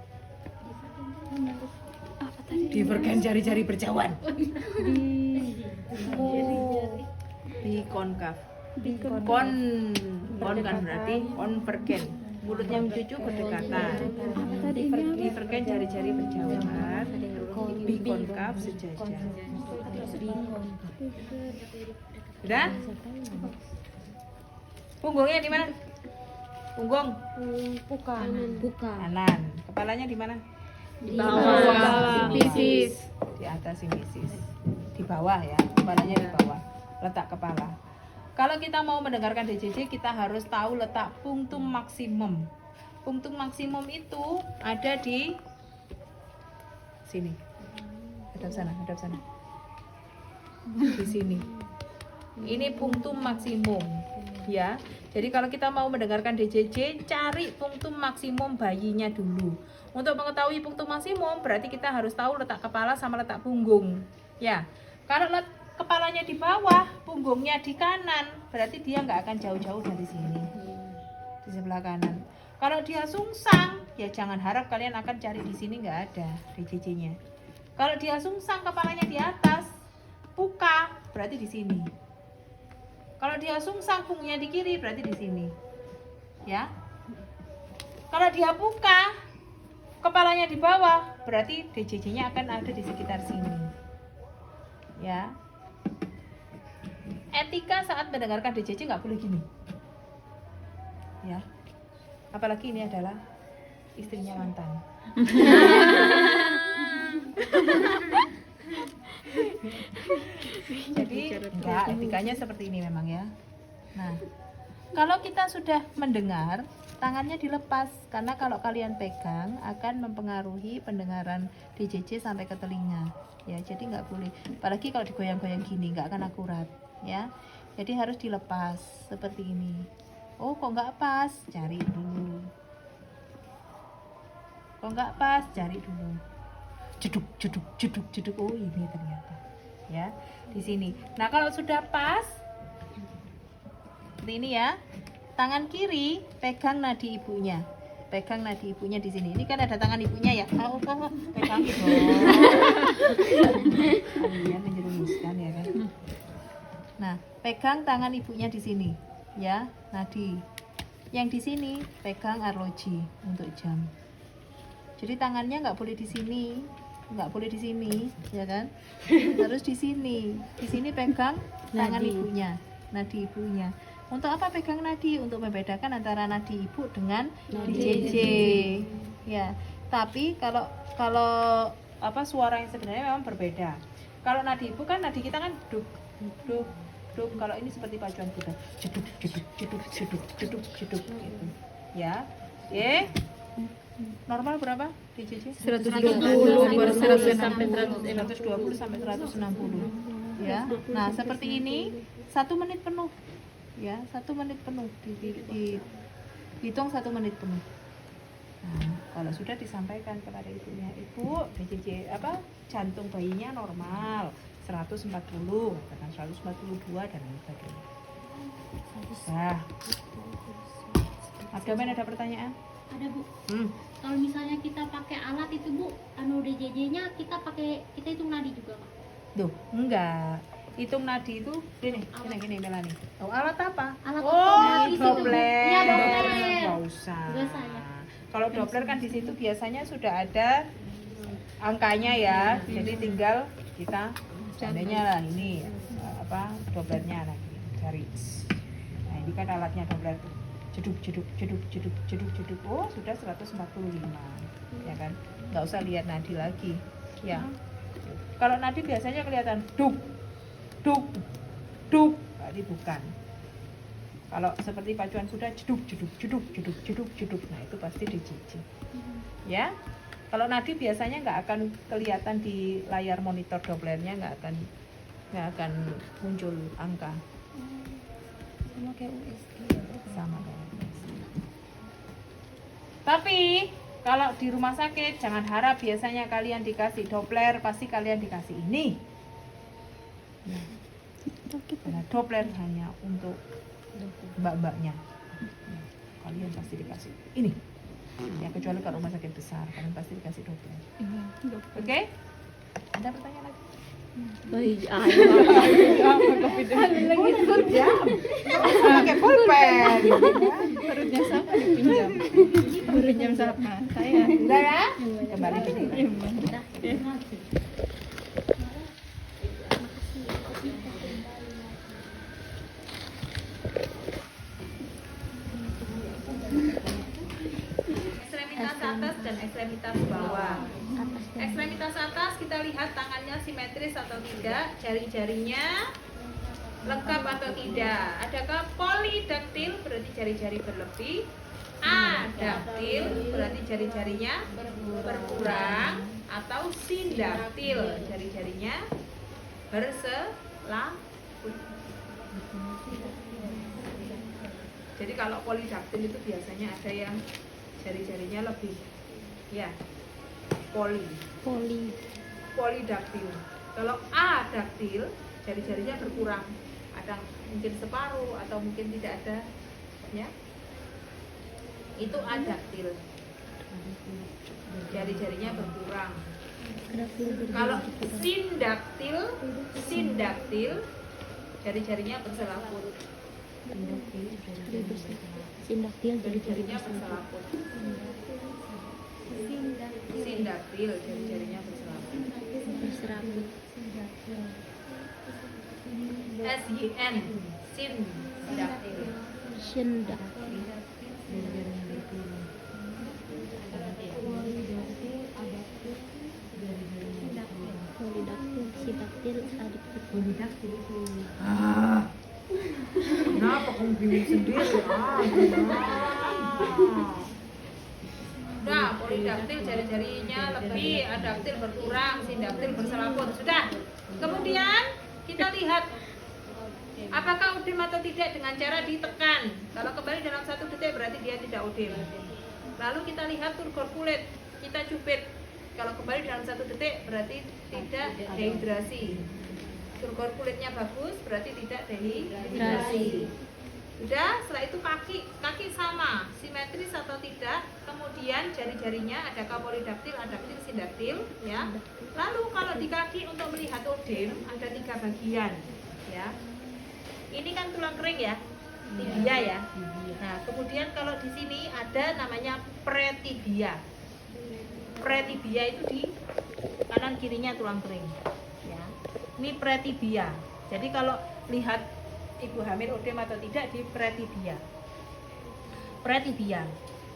Divergen jari-jari berjauhan. Bikonkav. Kon kan berarti konvergen. Mulutnya mencucu berdekatan. Divergen jari-jari berjauhan. Bikonkav sejajar. Sudah? Punggungnya di mana? Punggung. Kanan. Kepalanya di mana? Di bawah simpisis. Di atas simpisis. Di bawah ya. Kepalanya di bawah. Letak kepala. Kalau kita mau mendengarkan DJJ, kita harus tahu letak punktum maksimum. Punktum maksimum itu ada di sini. Hadap sana. Di sini. Ini punktum maksimum, ya. Jadi kalau kita mau mendengarkan DJJ, cari punktum maksimum bayinya dulu. Untuk mengetahui punktum maksimum, berarti kita harus tahu letak kepala sama letak punggung, ya. kepalanya di bawah, punggungnya di kanan, berarti dia nggak akan jauh-jauh dari sini, di sebelah kanan. Kalau dia sungsang, ya jangan harap kalian akan cari di sini, nggak ada DJJ-nya. Kalau dia sungsang, kepalanya di atas, puka, berarti di sini. Kalau dia sungsang, punggungnya di kiri, berarti di sini. Ya. Kalau dia puka, kepalanya di bawah, berarti DJJ-nya akan ada di sekitar sini. Ya. Etika saat mendengarkan DJJ nggak boleh gini. Ya. Apalagi ini adalah istrinya mantan. Jadi enggak, etikanya seperti ini memang ya. Nah, kalau kita sudah mendengar, tangannya dilepas, karena kalau kalian pegang akan mempengaruhi pendengaran DJJ sampai ke telinga. Ya, jadi nggak boleh. Apalagi kalau digoyang-goyang gini, nggak akan akurat. Ya, jadi harus dilepas seperti ini. Oh, kok nggak pas? Cari dulu. Kok nggak pas? Cari dulu. Jeduk, jeduk, jeduk, jeduk. Oh, ini ternyata. Ya, di sini. Nah, kalau sudah pas, seperti ini ya. Tangan kiri pegang nadi ibunya. Pegang nadi ibunya di sini. Ini kan ada tangan ibunya ya. Oh, pegang itu. Kalian menjerumuskan ya kan. Nah, pegang tangan ibunya di sini, ya, nadi. Yang di sini pegang arloji untuk jam. Jadi tangannya nggak boleh di sini, nggak boleh di sini, ya kan? Harus di sini. Di sini pegang tangan ibunya, nadi ibunya. Untuk apa pegang nadi? Untuk membedakan antara nadi ibu dengan DJJ. Ya, tapi kalau apa suara yang sebenarnya memang berbeda. Kalau nadi ibu kan nadi kita kan duk duk duk. Kalau ini seperti pacuan kita. Jeduk jeduk jeduk jeduk jeduk jeduk gitu. Ya. Oke. Normal berapa DJJ? 120 sampai 120 sampai 160. Ya. Nah, seperti ini 1 menit penuh. Ya, 1 menit penuh dihitung 1 menit penuh. Nah, kalau sudah disampaikan kepada ibunya, ibu DJJ apa jantung bayinya normal 140, katakan 142 dan lain sebagainya. Nah, abdomen ada pertanyaan? Ada Bu. Kalau misalnya kita pakai alat itu Bu, DJJ-nya kita hitung nadi juga Pak? Duh, enggak. Hitung nadi itu gini Melani. Oh, alat apa? Alat oh, otomatis itu. Doppler. Iya, Doppler. Enggak usah. Enggak usah ya. Kalau Doppler kan di situ biasanya sudah ada angkanya ya. Jadi tinggal kita seandainya lah ini apa Dopplernya lagi cari. Nah, ini kan alatnya Doppler. Jeduk jeduk jeduk jeduk jeduk jeduk. Oh, sudah 145. Ya kan? Enggak usah lihat nadi lagi. Ya. Kalau nadi biasanya kelihatan duk duk duk, tadi bukan. Kalau seperti pacuan sudah jeduk jeduk jeduk jeduk jeduk jeduk, nah itu pasti DJJ. Ya, kalau nadi biasanya nggak akan kelihatan di layar monitor Dopplernya, nggak akan muncul angka. Sama kayak USG. Sama kayak USG. Tapi kalau di rumah sakit jangan harap biasanya kalian dikasih Doppler pasti kalian dikasih ini. Karena Doppler hanya untuk mbak-mbaknya. Kalian pasti dikasih ini. Ya, kecuali kalau rumah sakit besar, kalian pasti dikasih Doppler. Oke? Ada pertanyaan lagi? Pakai pulpen. Perutnya siapa dipinjam? Perutnya siapa? Saya. Udah ya? Kembali ke kita. Ekstremitas atas dan ekstremitas bawah. Ekstremitas atas kita lihat tangannya simetris atau tidak, jari-jarinya lengkap atau tidak. Adakah polidaktil berarti jari-jari berlebih, adaktil berarti jari-jarinya berkurang, atau sindaktil jari-jarinya berselaput. Jadi kalau polidaktil itu biasanya ada yang jari-jarinya lebih, ya, polidaktil. Kalau adaktil jari-jarinya berkurang, ada mungkin separuh atau mungkin tidak ada, ya. Itu adaktil, jari-jarinya berkurang. Kalau sindaktil, jari-jarinya berselaput. Sindaktil Jari-jarinya berselaput. Sindaktil, jari-jarinya berselaput. berserabut. SYN, sindaktil. Syendak. Polidaktil, sidaktil, adiktil. Kenapa kamu bingung sendiri? Sudah, polidaktil jari-jarinya lebih, adaktil berkurang, sindaktil berselaput. Sudah. Kemudian kita lihat apakah udim atau tidak dengan cara ditekan. Kalau kembali dalam 1 detik berarti dia tidak udim. Lalu kita lihat turgor kulit, kita cubit. Kalau kembali dalam 1 detik berarti tidak dehidrasi. Turgor kulitnya bagus berarti tidak dehidrasi. Sudah, setelah itu kaki sama, simetris atau tidak. Kemudian jari-jarinya adakah polidaktil, adaktil, sindaktil, ya. Lalu kalau di kaki untuk melihat odem ada 3 bagian, ya. Ini kan tulang kering ya, tibia ya. Nah, kemudian kalau di sini ada namanya pretibia. Pretibia itu di kanan kirinya tulang kering, ya. Ini pretibia. Jadi kalau lihat ibu hamil odem atau tidak di pretibia. Pretibia.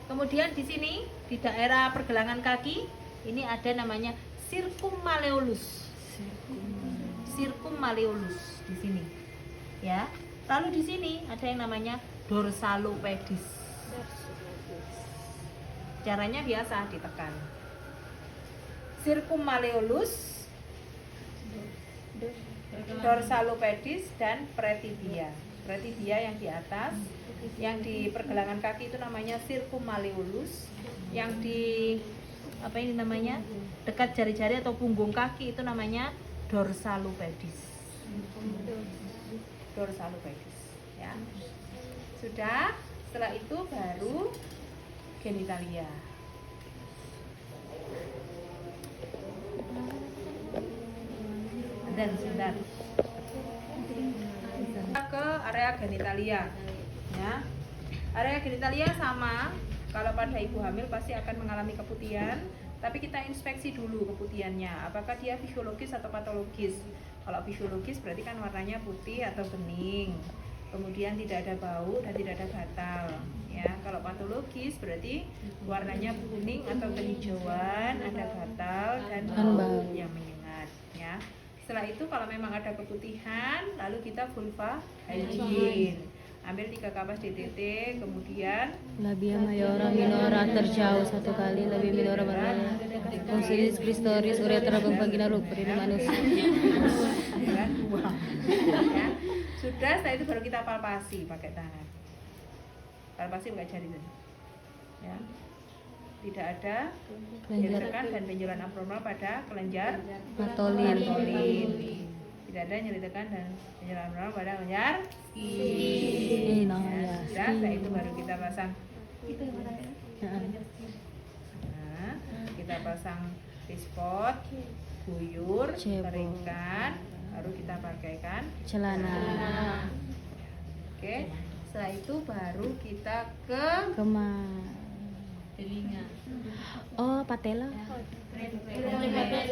Kemudian di sini di daerah pergelangan kaki ini ada namanya circummalleolus. Circummalleolus di sini. Ya. Lalu di sini ada yang namanya dorsalopedis. Caranya biasa ditekan. Circummalleolus, dorsalopedis dan pretibia. Pretibia yang di atas, yang di pergelangan kaki itu namanya circummalleolus, yang di apa ini namanya dekat jari-jari atau punggung kaki itu namanya dorsalopedis. Dorsalopedis, ya. Sudah, setelah itu baru genitalia. Dan sebentar ke area genitalia, ya. Area genitalia sama, kalau pada ibu hamil pasti akan mengalami keputihan, tapi kita inspeksi dulu keputihannya, apakah dia fisiologis atau patologis. Kalau fisiologis berarti kan warnanya putih atau bening, kemudian tidak ada bau dan tidak ada gatal, ya. Kalau patologis berarti warnanya kuning atau kehijauan, ada gatal dan bau yang menyengat, ya. Setelah itu kalau memang ada keputihan, lalu kita vulva hygiene. Ambil 3 kapas DTT, kemudian Labia mayora minora terjauh 1 kali, labia minora baraya. Consilis Christoris uretra vagina rupri manusia. ya. Sudah, setelah itu baru kita palpasi pakai tangan. Palpasi pakai jari tadi. Ya. Tidak ada nyeritakan dan benjolan abnormal pada kelenjar Matolin. Tidak ada nyeritakan dan benjolan abnormal pada kelenjar Nah, ya. Sudah, setelah itu baru kita pasang. Nah, kita pasang pispot, guyur, Cebok. keringkan, baru kita pakaikan celana. Oke, setelah itu baru kita ke Kemar. Telinga. Oh, patella.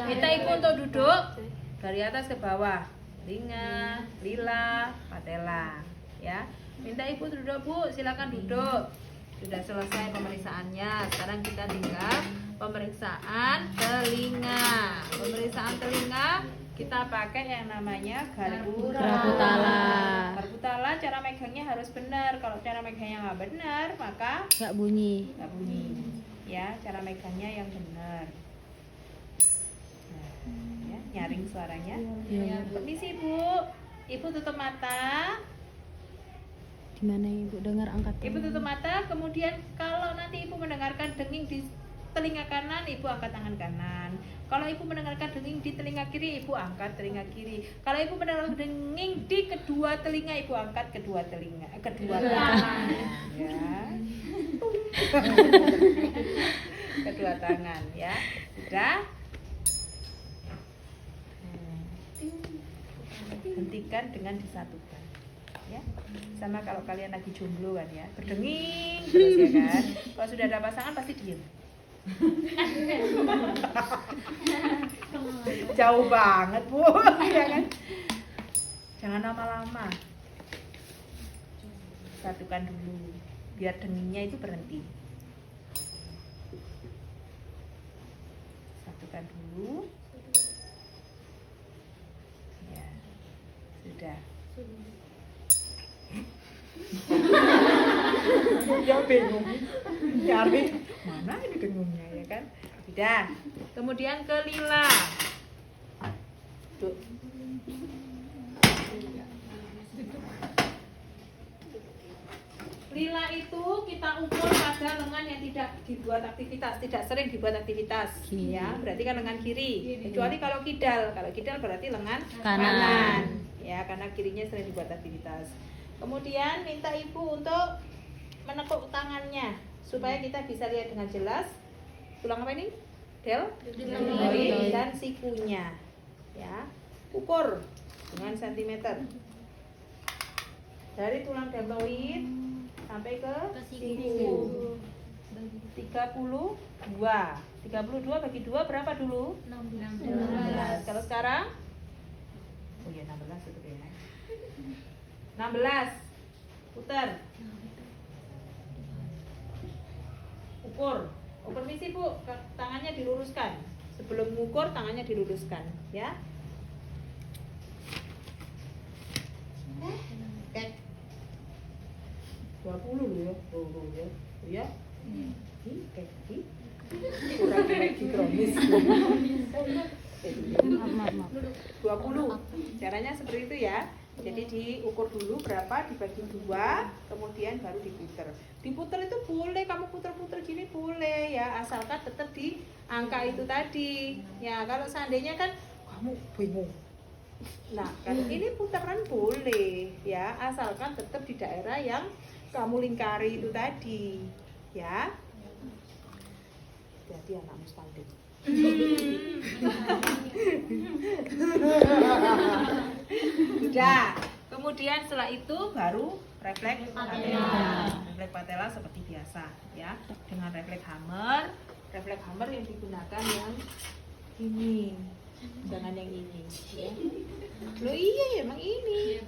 Minta ibu untuk duduk dari atas ke bawah, telinga, lila, patella, ya. Minta ibu duduk, Bu, silakan duduk. Sudah selesai pemeriksaannya. Sekarang kita tinggal pemeriksaan telinga. Pemeriksaan telinga kita pakai yang namanya Garbutala. Garbutala cara megangnya harus benar. Kalau cara megangnya nggak benar, maka Gak bunyi. nggak bunyi. Ya, cara megangnya yang benar. Nah, ya, nyaring suaranya. Iya. Permisi, Bu. Ibu tutup mata. Gimana Ibu dengar angkat? Ibu tutup mata. Kemudian kalau nanti Ibu mendengarkan denging di telinga kanan, Ibu angkat tangan kanan. Kalau ibu mendengarkan denging di telinga kiri, ibu angkat telinga kiri. Kalau ibu mendengarkan denging di kedua telinga, ibu angkat kedua tangan. Ya. Kedua tangan ya. Sudah. Hentikan dengan disatukan. Ya. Sama kalau kalian lagi jomblo kan ya, berdenging terus ya kan. Kalau sudah ada pasangan pasti diem. Jauh banget Bu, ya kan? Jangan lama-lama. Satukan dulu, biar dengingnya itu berhenti. Satukan dulu. Ya, sudah. Ya bingung nyari mana ini dengungnya ya kan. Sudah. Kemudian ke lila. Tuh. Lila itu kita ukur pada lengan yang tidak dibuat aktivitas, tidak sering dibuat aktivitas ya, berarti kan lengan kiri. Kecuali kalau kidal berarti lengan kanan. Ya, karena kirinya sering dibuat aktivitas. Kemudian minta ibu untuk menekuk tangannya supaya kita bisa lihat dengan jelas tulang apa ini? Deltoid dan sikunya. Ya. Ukur dengan sentimeter. Dari tulang deltoid sampai ke siku. 32. 32 bagi 2 berapa dulu? 16. Kalau sekarang? Oh ya 16 itu ya. 16. Putar. Ukur permisi Bu, tangannya diluruskan. Sebelum mengukur tangannya diluruskan, ya. Oke. 20 loh ya. Oh ya. Ya. Oke. Kurang lagi kronis. 20. Caranya seperti itu ya. Jadi diukur dulu berapa, dibagi 2, kemudian baru diputer. Diputer itu boleh, kamu puter-puter gini boleh ya, asalkan tetap di angka itu tadi. Ya, kalau seandainya kan kamu bingung. Nah, kalau ini putaran boleh ya, asalkan tetap di daerah yang kamu lingkari itu tadi. Ya. Jadi anak mustahil. Sudah. Kemudian setelah itu baru refleks patella. Refleks patella seperti biasa ya. Dengan refleks hammer. Refleks hammer yang digunakan yang ini. Jangan yang ini ya. Loh iya emang ini.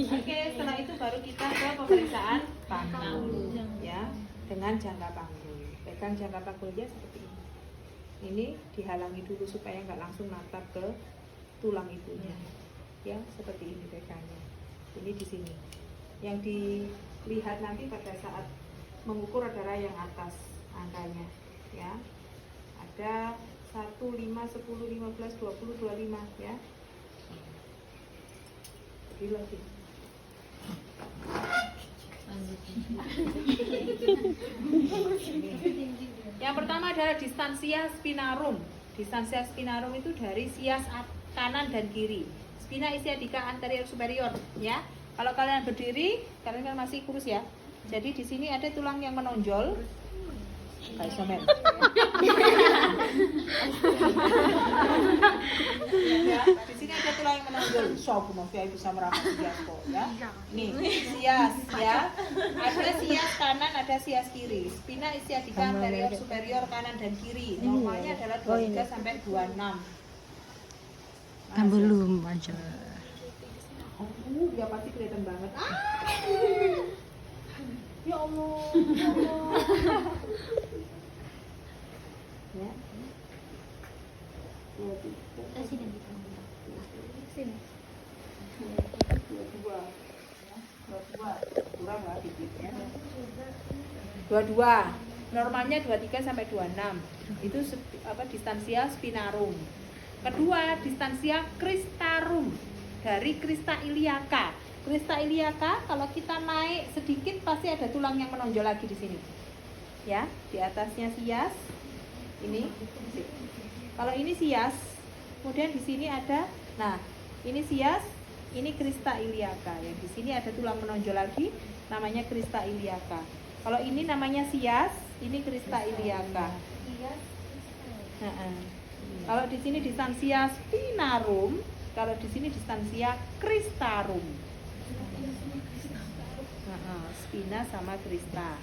Oke, setelah itu baru kita ke pemeriksaan panggul ya. Dengan jangka panggul. Pegang jangka panggulnya seperti ini. Ini dihalangi dulu supaya nggak langsung natap ke tulang ibunya. Ya, seperti ini pegangnya. Ini di sini. Yang dilihat nanti pada saat mengukur adalah yang atas angkanya, ya. Ada 1, 5, 10, 15, 20, 25 ya. Jadi lagi. Yang pertama adalah distansia spinarum. Distansia spinarum itu dari sias kanan dan kiri. Spina ischiadica anterior superior, ya. Kalau kalian berdiri, kalian kan masih kurus ya. Jadi di sini ada tulang yang menonjol. Kayak somen. Ya, di sini ada tulang yang menonjol. Sopo novia bisa merapat sias kok, ya. Nih, sias ya. Ada sias kanan, ada sias kiri. Spina ischiadica anterior superior kanan dan kiri. Normalnya adalah 23 sampai 26. Kan belum aja. Ya pasti kelihatan banget. Ya Allah, ya Allah. Ya. Sini. Sini. 22. Kurang lah dikitnya. 22. Normalnya 23 sampai 26. Itu distansia spinarum. Kedua, distansia cristarum dari crista iliaca. Crista iliaca kalau kita naik sedikit pasti ada tulang yang menonjol lagi di sini. Ya, di atasnya sias, Ini. Kalau ini sias, kemudian di sini ada, nah ini sias, ini crista iliaca. Yang di sini ada tulang menonjol lagi, namanya crista iliaca. Kalau ini namanya sias, ini crista iliaca. Kalau di sini distansia spinarum, kalau di sini distansia cristarum. Spina sama crista.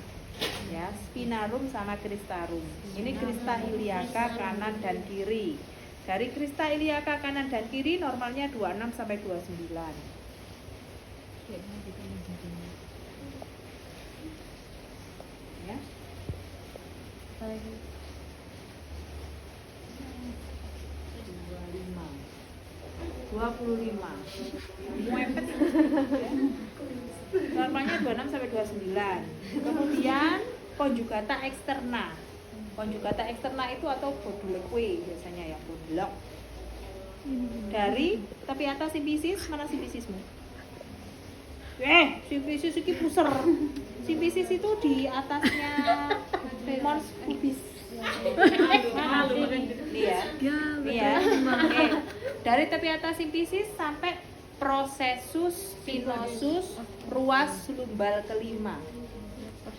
Ya, spinarum sama cristarum. Ini crista iliaca kanan dan kiri. Dari crista iliaca kanan dan kiri normalnya 26 sampai 29. Ya. 25. Muepet itu. Normalnya 26 sampai 29. Kemudian konjugata eksterna. Konjugata eksterna itu atau bodulekwe biasanya ya, bodulok. Dari tepi atas simpisis, mana simpisismu? Simpisis iki puser. Simpisis itu di atasnya mons pubis. Nih ya. Dari tepi atas simpisis sampai processus spinosus ruas lumbal kelima.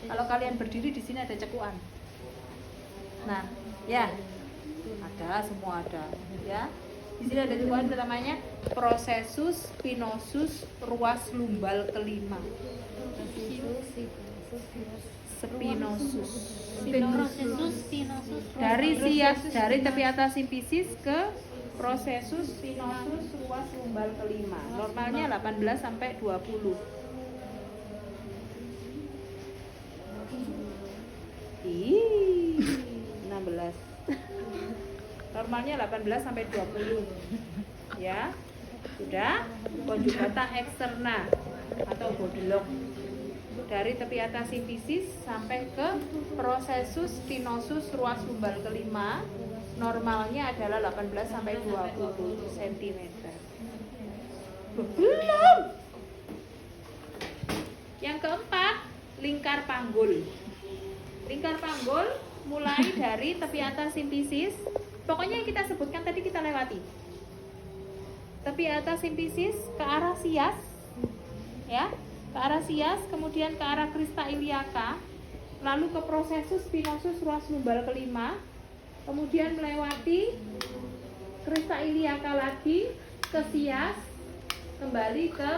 Kalau kalian berdiri di sini ada cekuan. Nah, ya. Ada, semua ada, ya. Di sini ada cekuan namanya processus spinosus ruas lumbal kelima. Spinosus. Dari sias, dari tepi atas simpisis ke processus spinosus ruas lumbal kelima. Normalnya 18 sampai 20. Ih, 16. Normalnya 18 sampai 20. Ya. Sudah. Konjugata eksterna atau bodulok. Dari tepi atas simpisis sampai ke processus spinosus ruas lumbal kelima. Normalnya adalah 18 sampai 20 cm. Belum. Yang keempat, lingkar panggul. Lingkar panggul mulai dari tepi atas simpisis. Pokoknya yang kita sebutkan tadi kita lewati. Tepi atas simpisis ke arah sias. Ya, ke arah sias, kemudian ke arah crista iliaca, lalu ke processus spinosus ruas lumbal kelima. Kemudian melewati crista iliaca lagi ke sias, kembali ke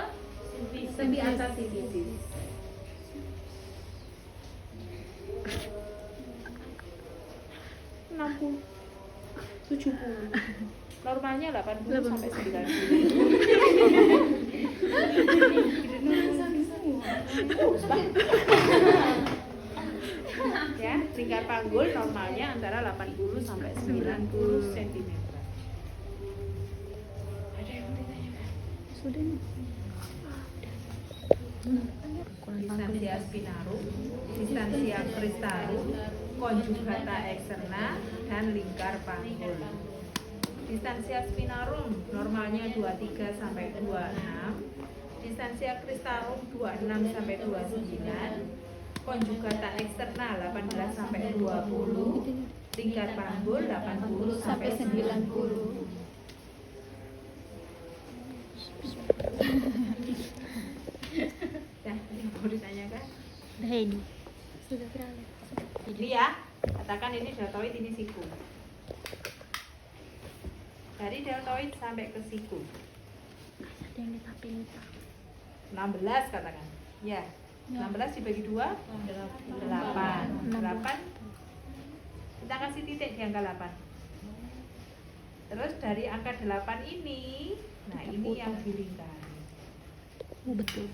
tepi atas simpisis. Puluh 70. Normalnya 80 sampai 90. Ya, lingkar panggul normalnya antara 80 sampai 90 cm. Ada yang mau ditanyakan? Sudah. Distansia spinarum, distansia cristarum, konjugata eksterna, dan lingkar panggul. Distansia spinarum normalnya 23 sampai 26, distansia cristarum 26 sampai 29, konjugata eksterna 18 sampai 20, lingkar panggul 80 sampai 90. Ya, mau ditanyakan? ini sudah berapa? Jadi ya, katakan ini deltoid, ini siku. Dari deltoid sampai ke siku. Ada yang ditapin itu. 16 katakan. Ya. 16 dibagi 2 8. 8. Kita kasih titik di angka 8. Terus dari angka 8 ini, nah ini yang dilingkari. Betul.